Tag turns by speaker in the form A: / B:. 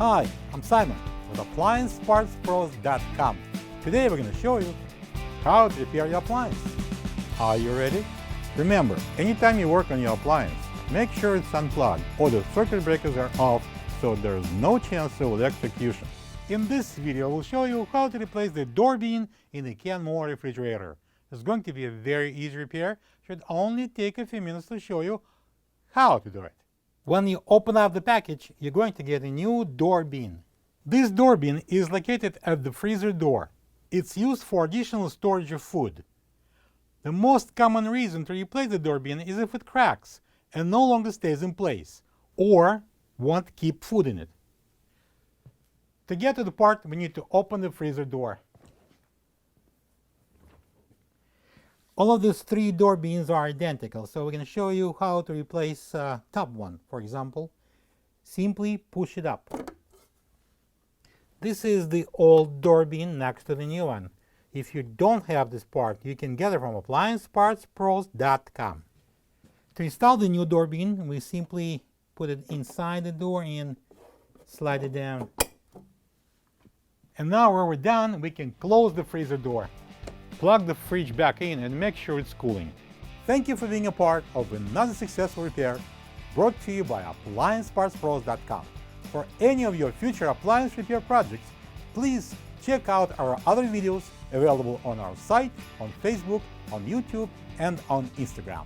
A: Hi, I'm Simon with AppliancePartsPros.com. Today we're going to show you how to repair your appliance. Are you ready? Remember, anytime you work on your appliance, make sure it's unplugged or the circuit breakers are off so there's no chance of electrocution. In this video, we'll show you how to replace the door bean in the Kenmore refrigerator. It's going to be a very easy repair. Should only take a few minutes to show you how to do it. When you open up the package, you're going to get a new door bean. This door bean is located at the freezer door. It's used for additional storage of food. The most common reason to replace the door bean is if it cracks and no longer stays in place, or won't keep food in it. To get to the part, we need to open the freezer door. All of these three door beans are identical, so we're going to show you how to replace top one. For example, simply push it up. This is the old door bean next to the new one. If you don't have this part, you can get it from AppliancePartsPros.com. To install the new door bean, we simply put it inside the door and slide it down. And now when we're done, we can close the freezer door. Plug the fridge back in and make sure it's cooling. Thank you for being a part of another successful repair brought to you by AppliancePartsPros.com. For any of your future appliance repair projects, please check out our other videos available on our site, on Facebook, on YouTube, and on Instagram.